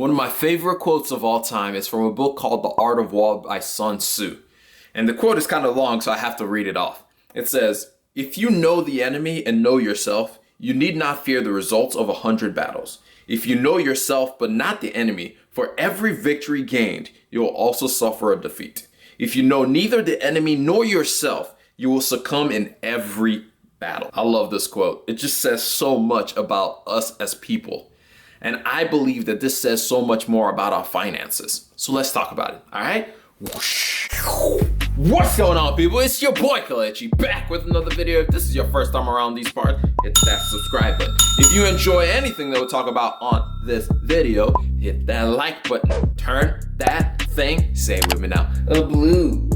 One of my favorite quotes of all time is from a book called The Art of War by Sun Tzu. And the quote is kind of long, so I have to read it off. It says, "If you know the enemy and know yourself, you need not fear the results of 100 battles. If you know yourself but not the enemy, for every victory gained, you will also suffer a defeat. If you know neither the enemy nor yourself, you will succumb in every battle." I love this quote. It just says so much about us as people. And I believe that this says so much more about our finances. So let's talk about it, all right? Whoosh. What's going on, people? It's your boy Kalechi back with another video. If this is your first time around these parts, hit that subscribe button. If you enjoy anything that we'll talk about on this video, hit that like button. Turn that thing, say it with me now, blue.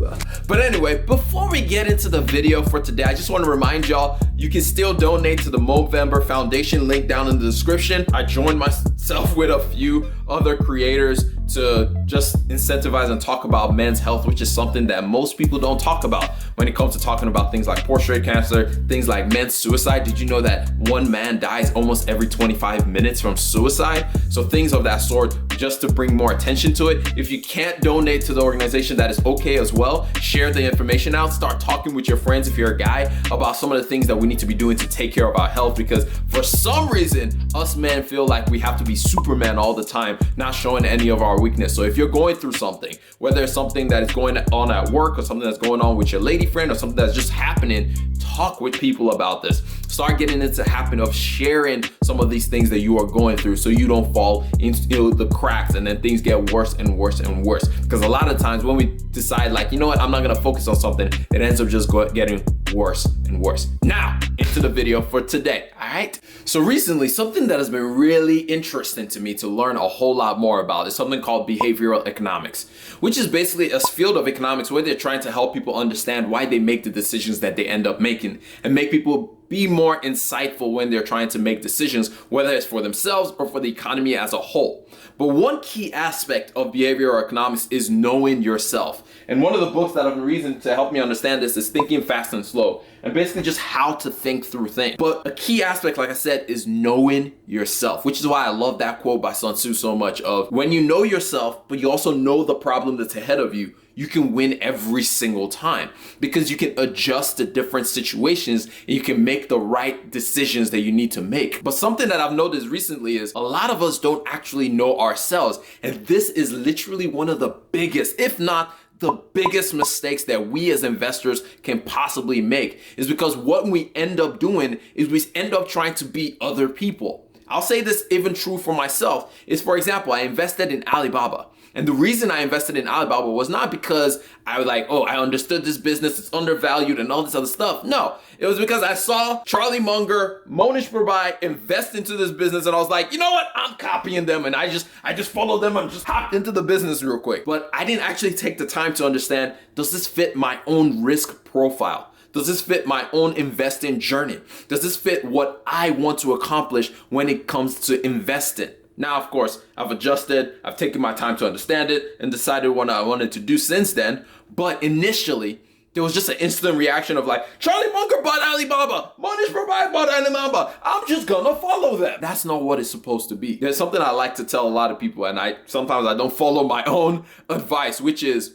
But anyway, before we get into the video for today, I just want to remind y'all, you can still donate to the Movember Foundation, link down in the description. I joined myself with a few other creators to just incentivize and talk about men's health, which is something that most people don't talk about when it comes to talking about things like prostate cancer, things like men's suicide. Did you know that one man dies almost every 25 minutes from suicide? So things of that sort, just to bring more attention to it. If you can't donate to the organization, that is okay as well. Share the information out, start talking with your friends if you're a guy about some of the things that we need to be doing to take care of our health, because for some reason, us men feel like we have to be Superman all the time, not showing any of our weakness. So if you're going through something, whether it's something that is going on at work or something that's going on with your lady friend or something that's just happening, talk with people about this. Start getting into the habit of sharing some of these things that you are going through so you don't fall into the cracks and then things get worse and worse and worse. Because a lot of times when we decide like, you know what, I'm not gonna focus on something, it ends up just getting worse and worse. Now, into the video for today, all right? So recently, something that has been really interesting to me to learn a whole lot more about is something called behavioral economics, which is basically a field of economics where they're trying to help people understand why they make the decisions that they end up making and make people be more insightful when they're trying to make decisions, whether it's for themselves or for the economy as a whole. But one key aspect of behavioral economics is knowing yourself. And one of the books that I've been reading to help me understand this is Thinking Fast and Slow, and basically just how to think through things. But a key aspect, like I said, is knowing yourself, which is why I love that quote by Sun Tzu so much of, when you know yourself, but you also know the problem that's ahead of you, you can win every single time because you can adjust to different situations and you can make the right decisions that you need to make. But something that I've noticed recently is a lot of us don't actually know ourselves. And this is literally one of the biggest, if not the biggest mistakes that we as investors can possibly make, is because what we end up doing is we end up trying to be other people. I'll say this even true for myself is, for example, I invested in Alibaba. And the reason I invested in Alibaba was not because I was like, oh, I understood this business, it's undervalued and all this other stuff. No, it was because I saw Charlie Munger, Monish Pabrai invest into this business and I was like, you know what? I'm copying them. And I just followed them and just hopped into the business real quick. But I didn't actually take the time to understand, does this fit my own risk profile? Does this fit my own investing journey? Does this fit what I want to accomplish when it comes to investing? Now, of course, I've adjusted, I've taken my time to understand it and decided what I wanted to do since then. But initially, there was just an instant reaction of like, Charlie Munger bought Alibaba, Monish Pabrai bought Alibaba, I'm just gonna follow them. That's not what it's supposed to be. There's something I like to tell a lot of people, and sometimes I don't follow my own advice, which is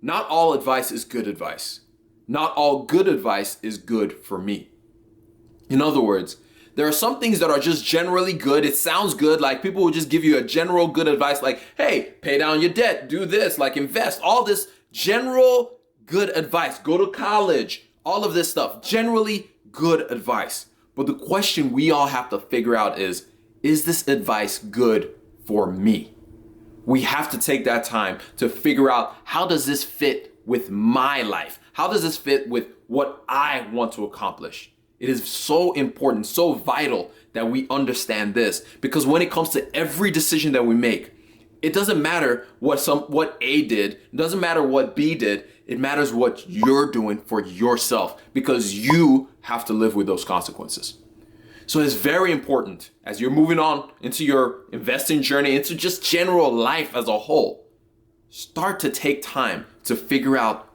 not all advice is good advice. Not all good advice is good for me. In other words, there are some things that are just generally good. It sounds good, like people will just give you a general good advice like, hey, pay down your debt, do this, like invest, all this general good advice, go to college, all of this stuff, generally good advice. But the question we all have to figure out is this advice good for me? We have to take that time to figure out, how does this fit with my life? How does this fit with what I want to accomplish? It is so important, so vital that we understand this, because when it comes to every decision that we make, it doesn't matter what A did, it doesn't matter what B did, it matters what you're doing for yourself, because you have to live with those consequences. So it's very important as you're moving on into your investing journey, into just general life as a whole, start to take time to figure out,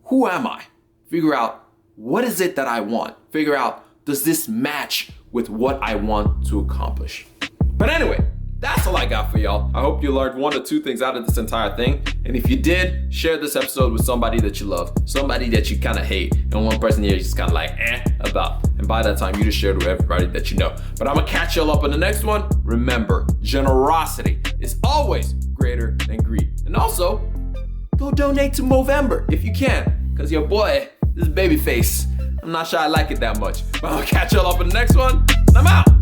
who am I? Figure out, what is it that I want? Figure out, does this match with what I want to accomplish? But anyway, That's all I got for y'all. I hope you learned 1 or 2 things out of this entire thing. And if you did, share this episode with somebody that you love, somebody that you kind of hate, and one person you're just kind of like about. And by that time, you just shared with everybody that you know. But I'm going to catch y'all up on the next one. Remember, generosity is always greater than greed. And also, go donate to Movember if you can. Because your boy, this baby face, I'm not sure I like it that much. But I'll catch y'all up on the next one. And I'm out.